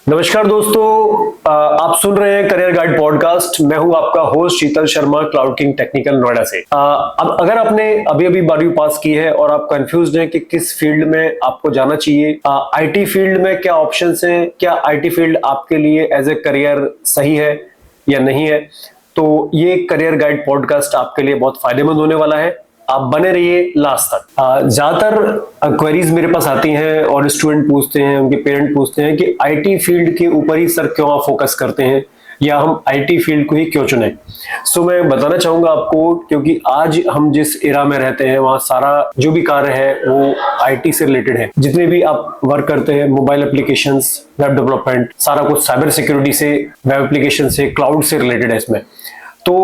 नमस्कार दोस्तों, आप सुन रहे हैं करियर गाइड पॉडकास्ट। मैं हूं आपका host Sheetal Sharma, Cloud King Technical Noida से। अब अगर आपने अभी अभी 12वीं पास की है और आप कंफ्यूज हैं कि किस फील्ड में आपको जाना चाहिए, आईटी फील्ड में क्या ऑप्शंस हैं, क्या आईटी फील्ड आपके लिए एज ए करियर सही है या नहीं है, तो ये करियर गाइड पॉडकास्ट आपके लिए बहुत फायदेमंद होने वाला है। आप बने रहिए लास्ट तक। ज्यादातर क्वेरीज मेरे पास आती हैं और स्टूडेंट पूछते हैं, उनके पेरेंट पूछते हैं कि आईटी फील्ड के ऊपर ही सर क्यों आप फोकस करते हैं या हम आईटी फील्ड को ही क्यों चुने। सो मैं बताना चाहूंगा आपको, क्योंकि आज हम जिस एरा में रहते हैं वहाँ सारा जो भी कार्य है वो आईटी से रिलेटेड है। जितने भी आप वर्क करते हैं, मोबाइल एप्लीकेशंस, वेब डेवलपमेंट, सारा कुछ साइबर सिक्योरिटी से, वेब एप्लीकेशन से, क्लाउड से रिलेटेड है इसमें। तो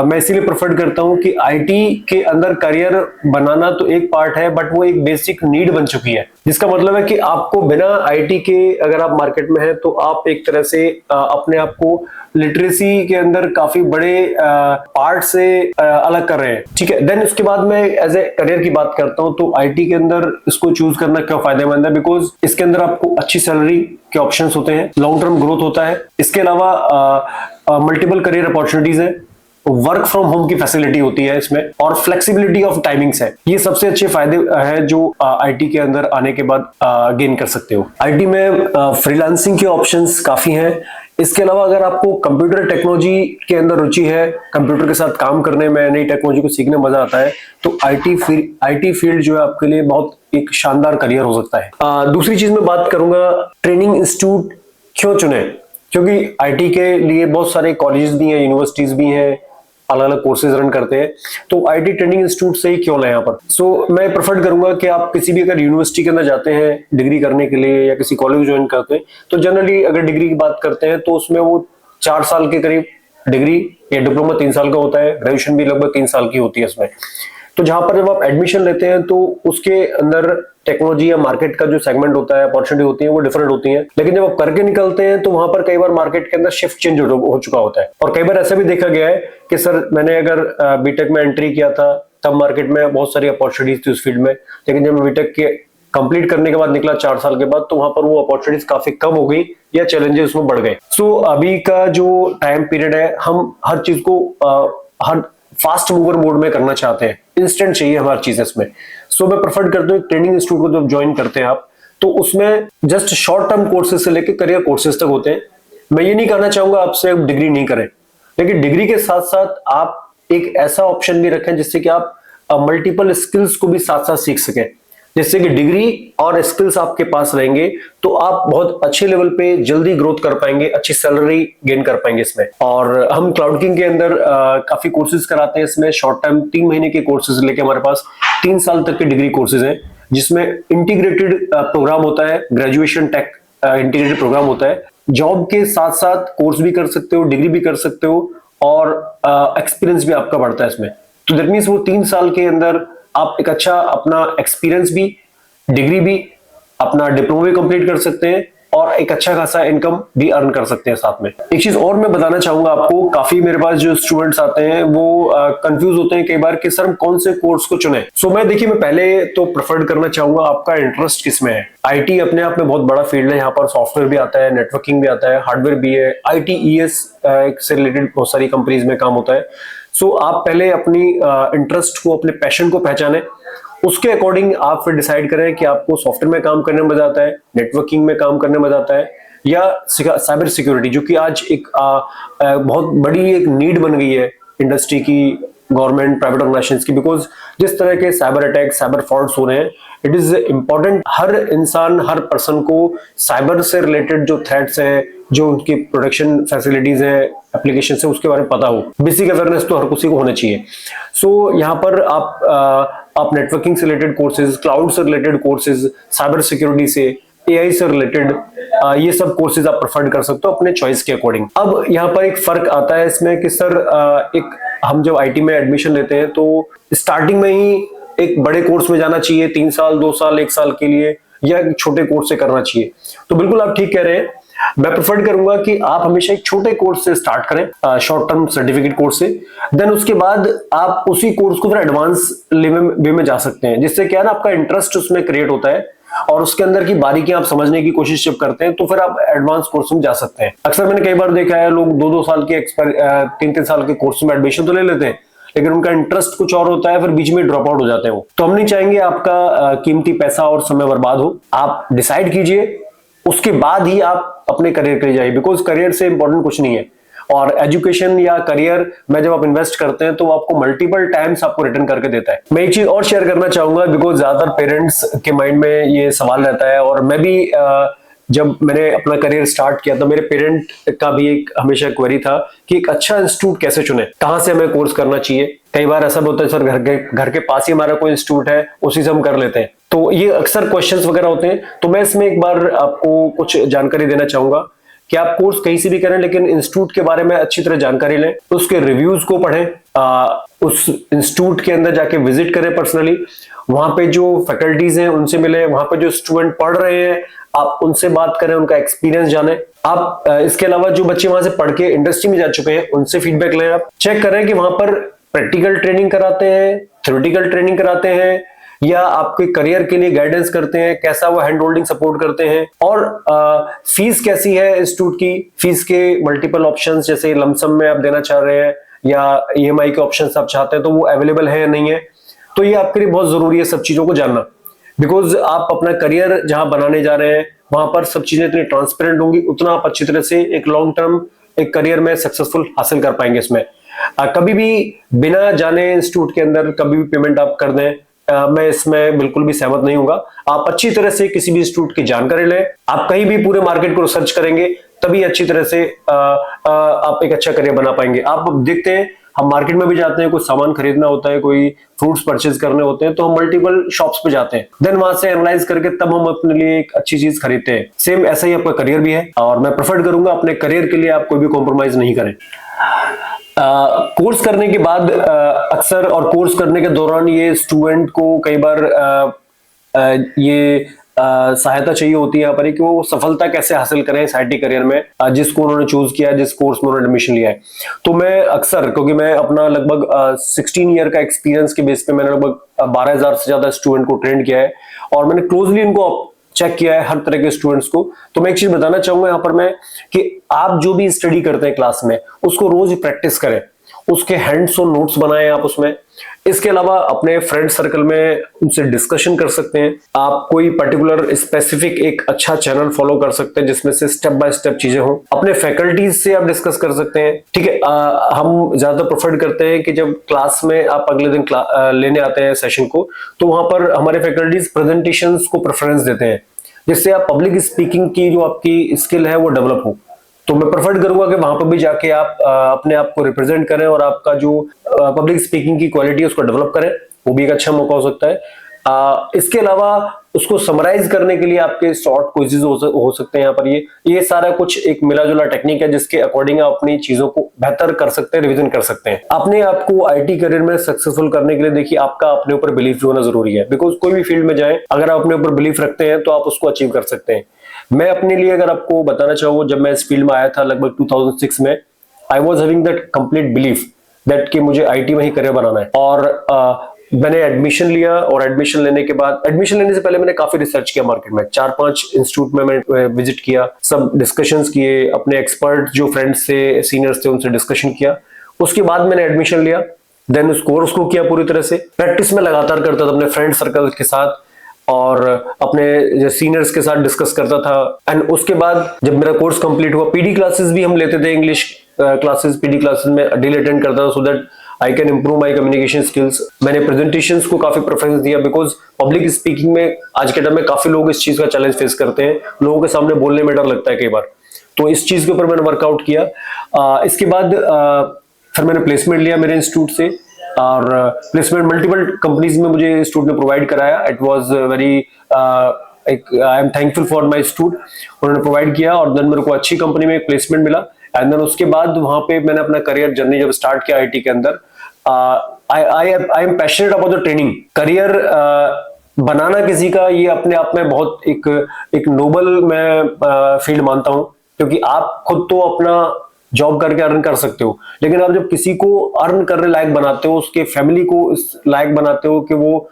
मैं इसीलिए प्रेफर करता हूं कि आईटी के अंदर करियर बनाना तो एक पार्ट है, बट वो एक बेसिक नीड बन चुकी है। जिसका मतलब है कि आपको बिना आईटी के अगर आप मार्केट में हैं तो आप एक तरह से अपने आप को लिटरेसी के अंदर काफी बड़े पार्ट से अलग कर रहे हैं। ठीक है, देन उसके बाद मैं एज ए करियर की बात करता हूं तो आईटी के अंदर इसको चूज करना क्यों फायदेमंद है, बिकॉज इसके अंदर आपको अच्छी सैलरी के ऑप्शंस होते हैं, लॉन्ग टर्म ग्रोथ होता है, इसके अलावा मल्टीपल करियर अपॉर्चुनिटीज है, वर्क फ्रॉम होम की फैसिलिटी होती है इसमें, और फ्लेक्सिबिलिटी ऑफ टाइमिंग्स है। ये सबसे अच्छे फायदे हैं जो आईटी के अंदर आने के बाद गेन कर सकते हो। आईटी में फ्रीलांसिंग के ऑप्शंस काफी हैं। इसके अलावा अगर आपको कंप्यूटर टेक्नोलॉजी के अंदर रुचि है, कंप्यूटर के साथ काम करने में, नई टेक्नोलॉजी को सीखने में मजा आता है, तो आईटी फील्ड जो है आपके लिए बहुत एक शानदार करियर हो सकता है। दूसरी चीज मैं बात करूंगा, ट्रेनिंग इंस्टीट्यूट क्यों चुने, क्योंकि आईटी के लिए बहुत सारे कॉलेजेस भी हैं, यूनिवर्सिटीज भी हैं, अलग अलग कोर्सेज रन करते हैं, तो आईटी ट्रेनिंग इंस्टीट्यूट से ही क्यों लें यहाँ पर। सो मैं प्रेफर करूंगा कि आप किसी भी अगर यूनिवर्सिटी के अंदर जाते हैं डिग्री करने के लिए या किसी कॉलेज ज्वाइन करते हैं, तो जनरली अगर डिग्री की बात करते हैं तो उसमें वो 4 साल के करीब डिग्री या डिप्लोमा 3 साल का होता है, ग्रेजुएशन भी लगभग 3 साल की होती है इसमें। तो जहां पर जब आप एडमिशन लेते हैं तो उसके अंदर टेक्नोलॉजी या मार्केट का जो सेगमेंट होता है, अपॉर्चुनिटी होती है, वो डिफरेंट होती है। लेकिन जब आप करके निकलते हैं तो वहां पर कई बार मार्केट के अंदर शिफ्ट चेंज हो चुका होता है। और कई बार ऐसा भी देखा गया है कि सर मैंने अगर बीटेक में एंट्री किया था तब मार्केट में बहुत सारी अपॉर्चुनिटीज थी उस फील्ड में, लेकिन जब मैं बीटेक के कंप्लीट करने के बाद निकला 4 साल के बाद, तो वहां पर वो अपॉर्चुनिटीज काफी कम हो गई या चैलेंजेस उसमें बढ़ गए। सो अभी का जो टाइम पीरियड है, हम हर चीज को हर फास्ट मूवर मोड में करना चाहते हैं, इंस्टेंट चाहिए हमारी चीज इसमें। सो मैं प्रेफर करता हूँ ट्रेनिंग इंस्टीट्यूट को जब ज्वाइन करते हैं आप, तो उसमें जस्ट शॉर्ट टर्म कोर्सेज से लेकर करियर कोर्सेज तक होते हैं। मैं ये नहीं कहना चाहूंगा आपसे डिग्री नहीं करें, लेकिन डिग्री के साथ साथ आप एक ऐसा ऑप्शन भी रखें जिससे कि आप मल्टीपल स्किल्स को भी साथ साथ सीख सकें। जिससे कि डिग्री और स्किल्स आपके पास रहेंगे तो आप बहुत अच्छे लेवल पे जल्दी ग्रोथ कर पाएंगे, अच्छी सैलरी गेन कर पाएंगे इसमें। और हम क्लाउड किंग के अंदर काफी कोर्सेज कराते हैं इसमें, शॉर्ट टाइम 3 महीने के कोर्सेज लेके हमारे पास 3 साल तक के डिग्री कोर्सेज हैं, जिसमें इंटीग्रेटेड प्रोग्राम होता है, ग्रेजुएशन टेक इंटीग्रेटेड प्रोग्राम होता है। जॉब के साथ साथ कोर्स भी कर सकते हो, डिग्री भी कर सकते हो, और एक्सपीरियंस भी आपका बढ़ता है इसमें। तो दैट मीन्स वो 3 साल के अंदर आप एक अच्छा अपना एक्सपीरियंस भी, डिग्री भी, अपना डिप्लोमा भी कंप्लीट कर सकते हैं और एक अच्छा खासा इनकम भी अर्न कर सकते हैं साथ में। एक चीज और मैं बताना चाहूंगा आपको, काफी मेरे पास जो स्टूडेंट्स आते हैं वो कंफ्यूज होते हैं कई बार कि सर हम कौन से कोर्स को चुने। सो मैं देखिए, मैं पहले तो प्रेफर करना चाहूंगा आपका इंटरेस्ट किसमें है। आईटी अपने आप में बहुत बड़ा फील्ड है, यहाँ पर सॉफ्टवेयर भी आता है, नेटवर्किंग भी आता है, हार्डवेयर भी है, ITES से रिलेटेड बहुत सारी कंपनीज में काम होता है। सो आप पहले अपनी इंटरेस्ट को, अपने पैशन को पहचानें, उसके अकॉर्डिंग आप फिर डिसाइड करें कि आपको सॉफ्टवेयर में काम करने में मजा आता है, नेटवर्किंग में काम करने में मजा आता है, या साइबर सिक्योरिटी, जो कि आज एक बहुत बड़ी एक नीड बन गई है इंडस्ट्री की, गवर्नमेंट, प्राइवेट ऑर्गेनाइजेशंस की। बिकॉज जिस तरह के साइबर अटैक, साइबर फ्रॉड्स हो रहे हैं, इट इज इम्पोर्टेंट हर इंसान, हर पर्सन को साइबर से रिलेटेड जो थ्रेट्स हैं, जो उनकी प्रोटेक्शन फैसिलिटीज हैं, एप्लीकेशन है, उसके बारे में पता हो। बेसिक अवेयरनेस तो हर किसी को होना चाहिए। सो यहाँ पर आप नेटवर्किंग से रिलेटेड कोर्सेज, क्लाउड से रिलेटेड कोर्सेज, साइबर सिक्योरिटी से, AI से रिलेटेड ये सब कोर्सेज आप प्रेफर कर सकते हो अपने चॉइस के अकॉर्डिंग। अब यहाँ पर एक फर्क आता है इसमें कि सर एक हम जब आईटी में एडमिशन लेते हैं तो स्टार्टिंग में ही एक बड़े कोर्स में जाना चाहिए, 3 साल, 2 साल, 1 साल के लिए, या एक छोटे कोर्स से करना चाहिए। तो बिल्कुल आप ठीक कह रहे हैं। मैं प्रेफर करूंगा कि आप हमेशा एक छोटे कोर्स से स्टार्ट करें, शॉर्ट टर्म सर्टिफिकेट कोर्स से, देन उसके बाद आप उसी कोर्स को फिर एडवांस वे में जा सकते हैं, जिससे क्या है ना, आपका इंटरेस्ट उसमें क्रिएट होता है और उसके अंदर की बारीकियां आप समझने की कोशिश जब करते हैं तो फिर आप एडवांस कोर्स में जा सकते हैं। अक्सर मैंने कई बार देखा है लोग 2-2 साल के 3-3 साल के कोर्स में एडमिशन तो ले लेते हैं, लेकिन उनका इंटरेस्ट कुछ और होता है, फिर बीच में ड्रॉप आउट हो जाते हैं वो। तो हम नहीं चाहेंगे आपका कीमती पैसा और समय बर्बाद हो। आप डिसाइड कीजिए, उसके बाद ही आप अपने करियर के लिए जाइए, बिकॉज करियर से इंपॉर्टेंट कुछ नहीं है। और एजुकेशन या करियर में जब आप इन्वेस्ट करते हैं तो वो आपको मल्टीपल टाइम्स आपको रिटर्न करके देता है। मैं एक चीज और शेयर करना चाहूंगा, बिकॉज ज्यादातर पेरेंट्स के माइंड में ये सवाल रहता है, और मैं भी जब मैंने अपना करियर स्टार्ट किया तो मेरे पेरेंट का भी एक हमेशा क्वेरी था कि एक अच्छा इंस्टीट्यूट कैसे चुने, कहाँ से हमें कोर्स करना चाहिए। कई बार ऐसा होता है सर घर के पास ही हमारा कोई इंस्टीट्यूट है, उसी से हम कर लेते हैं। तो ये अक्सर क्वेश्चंस वगैरह होते हैं। तो मैं इसमें एक बार आपको कुछ जानकारी देना चाहूंगा कि आप कोर्स कहीं से भी करें, लेकिन इंस्टीट्यूट के बारे में अच्छी तरह जानकारी लें, उसके रिव्यूज को पढ़ें, उस इंस्टीट्यूट के अंदर जाके विजिट करें पर्सनली, वहां पे जो फैकल्टीज हैं उनसे मिले, वहां पे जो स्टूडेंट पढ़ रहे हैं आप उनसे बात करें, उनका एक्सपीरियंस जाने। आप इसके अलावा जो बच्चे वहां से पढ़ के इंडस्ट्री में जा चुके हैं उनसे फीडबैक लें। आप चेक करें कि वहां पर प्रैक्टिकल ट्रेनिंग कराते हैं, थ्योरेटिकल ट्रेनिंग कराते हैं, या आपके करियर के लिए गाइडेंस करते हैं, कैसा वो हैंड होल्डिंग सपोर्ट करते हैं, और फीस कैसी है इंस्टीट्यूट की। फीस के मल्टीपल ऑप्शंस, जैसे लमसम में आप देना चाह रहे हैं या ईएमआई के ऑप्शंस आप चाहते हैं, तो वो अवेलेबल है या नहीं है। तो ये आपके लिए बहुत जरूरी है सब चीजों को जानना, बिकॉज आप अपना करियर जहां बनाने जा रहे हैं वहां पर सब चीजें इतनी ट्रांसपेरेंट होंगी, उतना आप अच्छी तरह से एक लॉन्ग टर्म एक करियर में सक्सेसफुल हासिल कर पाएंगे। इसमें कभी भी बिना जाने इंस्टीट्यूट के अंदर कभी भी पेमेंट आप कर दें, मैं इसमें बिल्कुल भी सहमत नहीं हूंगा। आप अच्छी तरह से किसी भी इंस्टीट्यूट की जानकारी लें, आप कहीं भी पूरे मार्केट को रिसर्च करेंगे तभी अच्छी तरह से आप एक अच्छा करियर बना पाएंगे। आप देखते हैं हम मार्केट में भी जाते हैं, कोई सामान खरीदना होता है, कोई फ्रूट्स परचेज करने होते हैं, तो हम मल्टीपल शॉप्स पे जाते हैं, देन वहां से एनालाइज करके तब हम अपने लिए एक अच्छी चीज खरीदते हैं। सेम ऐसा ही आपका करियर भी है, और मैं प्रेफर करूंगा अपने करियर के लिए आप कोई भी कॉम्प्रोमाइज नहीं करें। कोर्स करने के बाद अक्सर और कोर्स करने के दौरान ये स्टूडेंट को कई बार ये सहायता चाहिए होती है यहाँ पर कि वो सफलता कैसे हासिल करें इस आईटी करियर में, जिसको उन्होंने चूज किया, जिस कोर्स में उन्होंने एडमिशन लिया है। तो मैं अक्सर, क्योंकि मैं अपना लगभग 16 ईयर का एक्सपीरियंस के बेस पे मैंने लगभग 12,000 से ज्यादा स्टूडेंट को ट्रेन किया है, और मैंने क्लोजली इनको चेक किया है हर तरह के स्टूडेंट्स को। तो मैं एक चीज बताना चाहूंगा यहाँ पर मैं कि आप जो भी स्टडी करते हैं क्लास में उसको रोज प्रैक्टिस करें, उसके हैंड्स ऑन नोट्स बनाएं आप उसमें। इसके अलावा अपने फ्रेंड सर्कल में उनसे डिस्कशन कर सकते हैं। आप कोई पर्टिकुलर स्पेसिफिक एक अच्छा चैनल फॉलो कर सकते हैं जिसमें से स्टेप बाय स्टेप चीजें हों। अपने फैकल्टीज से आप डिस्कस कर सकते हैं, ठीक है। हम ज्यादा प्रेफर करते हैं कि जब क्लास में आप अगले दिन लेने आते हैं सेशन को, तो वहां पर हमारे फैकल्टीज प्रेजेंटेशंस को प्रेफरेंस देते हैं, जिससे आप पब्लिक स्पीकिंग की जो आपकी स्किल है वो डेवलप हो। तो मैं प्रेफर करूंगा कि वहां पर भी जाके आप अपने आप को रिप्रेजेंट करें और आपका जो पब्लिक स्पीकिंग की क्वालिटी है उसको डेवलप करें, वो भी एक अच्छा मौका हो सकता है। इसके अलावा उसको समराइज करने के लिए आपके शॉर्ट क्विज़ेस हो सकते हैं यहाँ पर। ये सारा कुछ एक मिला जुला टेक्निक है जिसके अकॉर्डिंग आप अपनी चीजों को बेहतर कर सकते हैं, रिवीजन कर सकते हैं। अपने आप को आईटी करियर में सक्सेसफुल करने के लिए देखिए आपका अपने ऊपर बिलीफ होना जरूरी है, बिकॉज कोई भी फील्ड में जाए अगर आप अपने ऊपर बिलीफ रखते हैं तो आप उसको अचीव कर सकते हैं। मैं अपने लिए अगर आपको बताना चाहूँ, जब मैं इस फील्ड में आया था लगभग 2006 में, I was having that complete belief that कि मुझे आईटी में ही करियर बनाना है। और मैंने एडमिशन लिया, और एडमिशन लेने के बाद, एडमिशन लेने से पहले मैंने काफी रिसर्च किया मार्केट में, 4-5 इंस्टीट्यूट में मैं विजिट किया, सब डिस्कशंस किए, अपने एक्सपर्ट जो फ्रेंड्स थे, सीनियर्स थे, उनसे डिस्कशन किया। उसके बाद मैंने एडमिशन लिया, देन उस कोर्स को किया पूरी तरह से, प्रैक्टिस में लगातार करता था अपने फ्रेंड सर्कल के साथ और अपने सीनियर्स के साथ डिस्कस करता था। एंड उसके बाद जब मेरा कोर्स कंप्लीट हुआ, पीडी क्लासेस भी हम लेते थे, इंग्लिश क्लासेस, पीडी क्लासेस में डेली अटेंड करता था, so that I can improve my communication skills. मैंने प्रेजेंटेशंस को काफी प्रेफरेंस दिया, बिकॉज पब्लिक स्पीकिंग में आज के टाइम में काफी लोग इस चीज का चैलेंज फेस करते हैं, लोगों के सामने बोलने में डर लगता है कई बार। तो इस चीज के ऊपर मैंने वर्कआउट किया। इसके बाद फिर मैंने प्लेसमेंट लिया मेरे इंस्टीट्यूट से, और प्लेसमेंट मल्टीपल कंपनीज में मुझे इंस्टीट्यूट ने प्रोवाइड कराया। It was very, I am thankful for my institute, उन्होंने प्रोवाइड किया, और देन मेरे को अच्छी कंपनी में एक प्लेसमेंट मिला। एंड देन उसके बाद वहां पे मैंने अपना करियर जर्नी जब स्टार्ट किया आईटी के अंदर, I am passionate about the training. Career बनाना किसी का, ये अपने आप में बहुत एक नोबल मैं फील्ड मानता हूं, क्योंकि आप खुद तो अपना जॉब करके अर्न कर सकते हो, लेकिन आप जब किसी को अर्न करने लायक बनाते हो, उसके फैमिली को इस लायक बनाते हो कि वो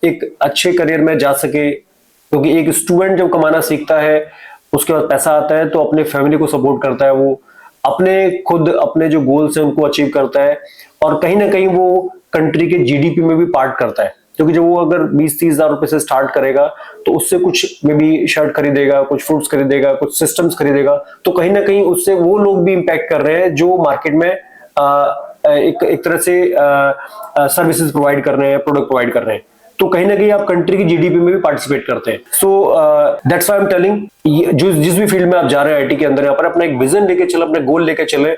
एक अच्छे करियर में जा सके, क्योंकि एक स्टूडेंट जब कमाना सीखता है, उसके बाद पैसा आता है तो अपने फैमिली को सपोर्ट करता है, वो अपने जो गोल्स हैं उनको अचीव करता है, और कहीं ना कहीं वो कंट्री के जीडीपी में भी पार्ट करता है। क्योंकि जब वो अगर 20-30 हजार रुपए से स्टार्ट करेगा तो उससे कुछ में भी शर्ट खरीदेगा, कुछ फ्रूट्स खरीदेगा, कुछ सिस्टम्स खरीदेगा, तो कहीं ना कहीं उससे वो लोग भी इम्पैक्ट कर रहे हैं जो मार्केट में एक तरह से सर्विसेज प्रोवाइड कर रहे हैं, प्रोडक्ट प्रोवाइड कर रहे हैं। तो कहीं ना कहीं आप कंट्री की जीडीपी में भी पार्टिसिपेट करते हैं। So that's why I am telling, जिस भी फील्ड में आप जा रहे हैं आईटी के अंदर, यहाँ पर अपना एक विजन लेके चले, अपने गोल लेके चले,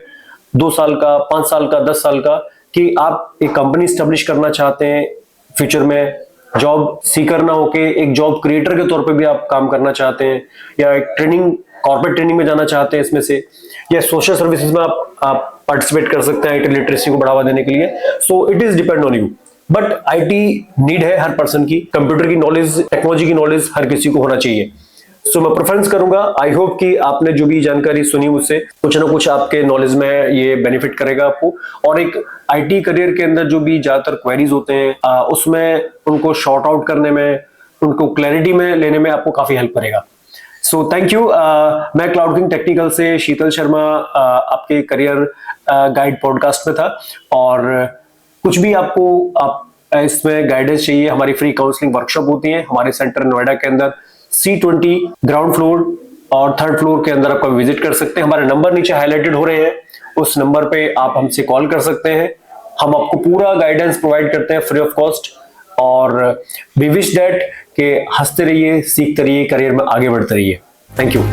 2 साल का, 5 साल का, 10 साल का, कि आप एक कंपनी स्टेब्लिश करना चाहते हैं फ्यूचर में, जॉब सीकर ना होके एक जॉब क्रिएटर के तौर पे भी आप काम करना चाहते हैं, या एक कॉर्पोरेट ट्रेनिंग में जाना चाहते हैं इसमें से, या सोशल सर्विसेज में आप पार्टिसिपेट कर सकते हैं आईटी लिटरेसी को बढ़ावा देने के लिए। So it is depend on you, but IT need है हर पर्सन की, कंप्यूटर की नॉलेज, टेक्नोलॉजी की नॉलेज हर किसी को होना चाहिए। सो मैं प्रेफरेंस करूंगा, आई होप कि आपने जो भी जानकारी सुनी मुझसे, कुछ ना कुछ आपके नॉलेज में ये बेनिफिट करेगा आपको, और एक आईटी करियर के अंदर जो भी ज्यादातर क्वेरीज होते हैं उसमें उनको शॉर्ट आउट करने में, उनको क्लैरिटी में लेने में आपको काफी हेल्प करेगा। So thank you. मैं क्लाउड किंग टेक्निकल से शीतल शर्मा आपके करियर गाइड पॉडकास्ट में था, और कुछ भी आप इसमें गाइडेंस चाहिए, हमारी फ्री काउंसलिंग वर्कशॉप होती है हमारे सेंटर नोएडा के अंदर, C20 ग्राउंड फ्लोर और 3rd फ्लोर के अंदर आपको विजिट कर सकते हैं। हमारे नंबर नीचे हाईलाइटेड हो रहे हैं, उस नंबर पे आप हमसे कॉल कर सकते हैं। हम आपको पूरा गाइडेंस प्रोवाइड करते हैं फ्री ऑफ कॉस्ट, और वी विश दैट कि हंसते रहिए, सीखते रहिए, करियर में आगे बढ़ते रहिए। Thank you.